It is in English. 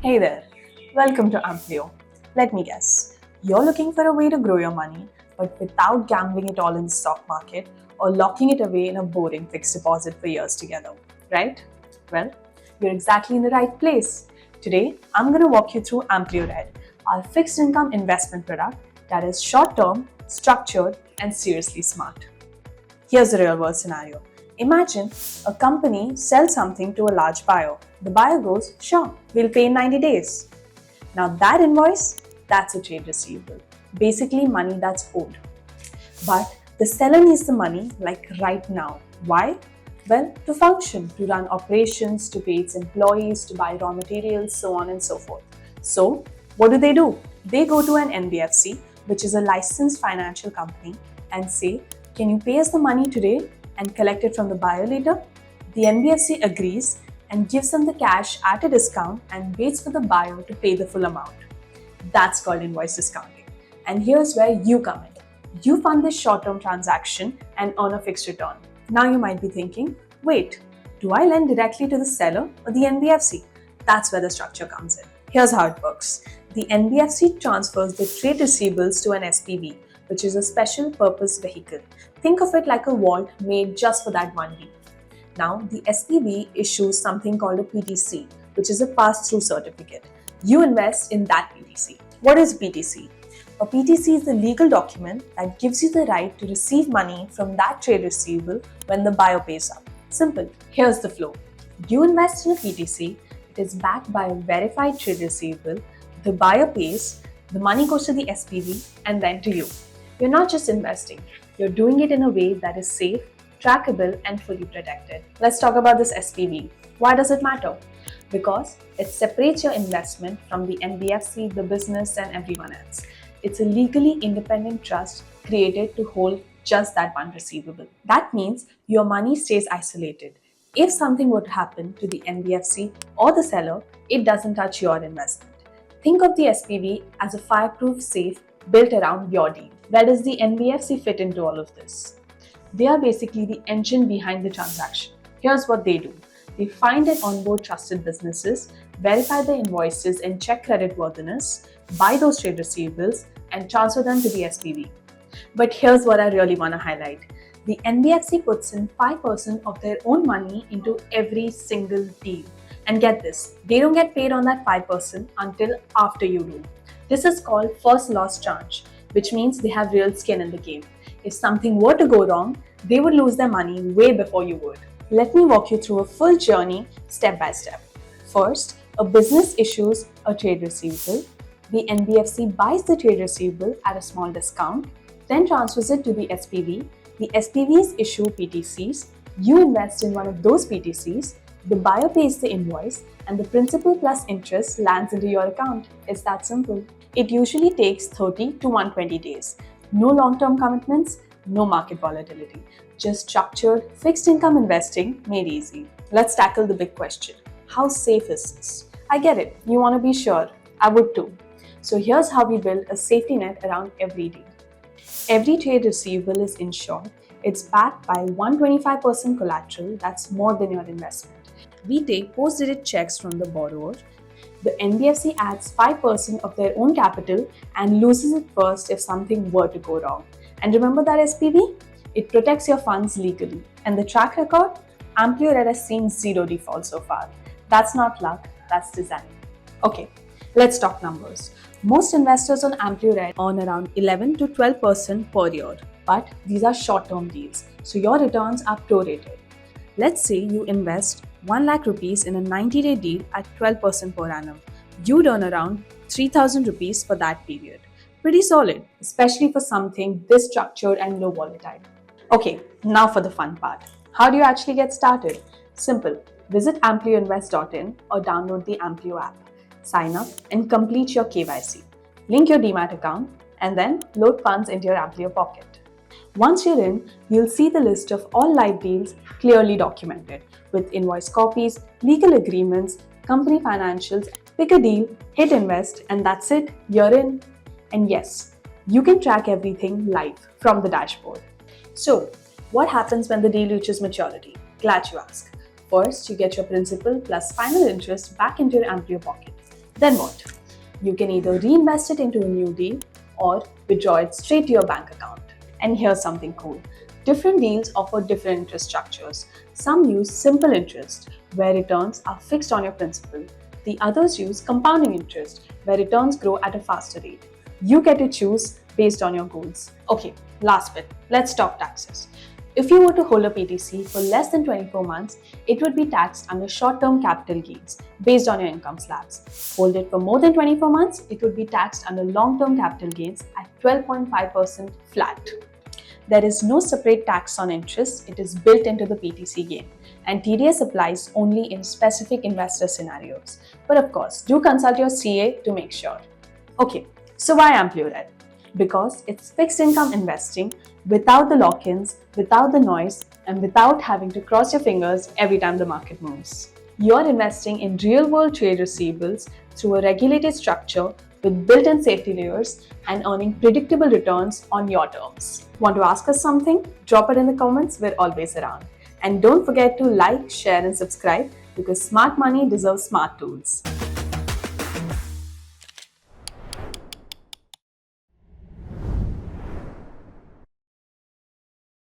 Hey there, welcome to Amplio. Let me guess, you're looking for a way to grow your money, but without gambling it all in the stock market or locking it away in a boring fixed deposit for years together, right? Well, you're exactly in the right place. Today, I'm going to walk you through Amplio Red, our fixed income investment product that is short term, structured, and seriously smart. Here's a real world scenario. Imagine a company sells something to a large buyer. The buyer goes, sure, we'll pay in 90 days. Now that invoice, that's a trade receivable. Basically money that's owed. But the seller needs the money like right now. Why? Well, to function, to run operations, to pay its employees, to buy raw materials, so on and so forth. So, what do? They go to an NBFC, which is a licensed financial company, and say, can you pay us the money today and collect it from the buyer later? The NBFC agrees and gives them the cash at a discount and waits for the buyer to pay the full amount. That's called invoice discounting. And here's where you come in. You fund this short term transaction and earn a fixed return. Now you might be thinking, wait, do I lend directly to the seller or the NBFC? That's where the structure comes in. Here's how it works. The NBFC transfers the trade receivables to an SPV, which is a special purpose vehicle. Think of it like a vault made just for that one deal. Now, the SPV issues something called a PTC, which is a pass through certificate. You invest in that PTC. What is PTC? A PTC is the legal document that gives you the right to receive money from that trade receivable when the buyer pays up. Simple. Here's the flow. You invest in a PTC, it is backed by a verified trade receivable, the buyer pays, the money goes to the SPV and then to you. You're not just investing, you're doing it in a way that is safe, trackable, and fully protected. Let's talk about this SPV. Why does it matter? Because it separates your investment from the NBFC, the business, and everyone else. It's a legally independent trust created to hold just that one receivable. That means your money stays isolated. If something were to happen to the NBFC or the seller, it doesn't touch your investment. Think of the SPV as a fireproof safe built around your deal. Where does the NBFC fit into all of this? They are basically the engine behind the transaction. Here's what they do. They find and onboard trusted businesses, verify the invoices and check creditworthiness, buy those trade receivables, and transfer them to the SPV. But here's what I really want to highlight. The NBFC puts in 5% of their own money into every single deal. And get this, they don't get paid on that 5% until after you do. This is called first loss tranche, which means they have real skin in the game. If something were to go wrong, they would lose their money way before you would. Let me walk you through a full journey step by step. First, a business issues a trade receivable. The NBFC buys the trade receivable at a small discount, then transfers it to the SPV. The SPVs issue PTCs. You invest in one of those PTCs. The buyer pays the invoice, and the principal plus interest lands into your account. It's that simple. It usually takes 30 to 120 days. No long term commitments, no market volatility. Just structured, fixed income investing made easy. Let's tackle the big question. How safe is this? I get it, you want to be sure. I would too. So here's how we build a safety net around every deal. Every trade receivable is insured. It's backed by 125% collateral, that's more than your investment. We take post-dated checks from the borrower. The NBFC adds 5% of their own capital and loses it first if something were to go wrong. And remember that SPV? It protects your funds legally. And the track record? Amplio Red has seen zero defaults so far. That's not luck, that's design. Okay, let's talk numbers. Most investors on Amplio Red earn around 11 to 12% per year. But these are short-term deals, so your returns are prorated. Let's say you invest 1 lakh rupees in a 90-day deal at 12% per annum. You'd earn around 3,000 rupees for that period. Pretty solid, especially for something this structured and low volatile. Okay, now for the fun part. How do you actually get started? Simple. Visit amplioinvest.in or download the Amplio app. Sign up and complete your KYC. Link your Demat account and then load funds into your Amplio pocket. Once you're in, you'll see the list of all live deals clearly documented with invoice copies, legal agreements, company financials. Pick a deal, hit invest, and that's it, you're in. And yes, you can track everything live from the dashboard. So, what happens when the deal reaches maturity? Glad you asked. First, you get your principal plus final interest back into your Amplio pocket. Then what? You can either reinvest it into a new deal or withdraw it straight to your bank account. And here's something cool. Different deals offer different interest structures. Some use simple interest, where returns are fixed on your principal. The others use compounding interest, where returns grow at a faster rate. You get to choose based on your goals. Okay, last bit. Let's talk taxes. If you were to hold a PTC for less than 24 months, it would be taxed under short term capital gains based on your income slabs. Hold it for more than 24 months, it would be taxed under long term capital gains at 12.5% flat. There is no separate tax on interest, it is built into the PTC gain, and TDS applies only in specific investor scenarios. But of course, do consult your CA to make sure. Okay, so why AmplioRed? Because it's fixed income investing without the lock ins, without the noise, and without having to cross your fingers every time the market moves. You're investing in real world trade receivables through a regulated structure with built in safety layers and earning predictable returns on your terms. Want to ask us something? Drop it in the comments, we're always around. And don't forget to like, share, and subscribe because smart money deserves smart tools.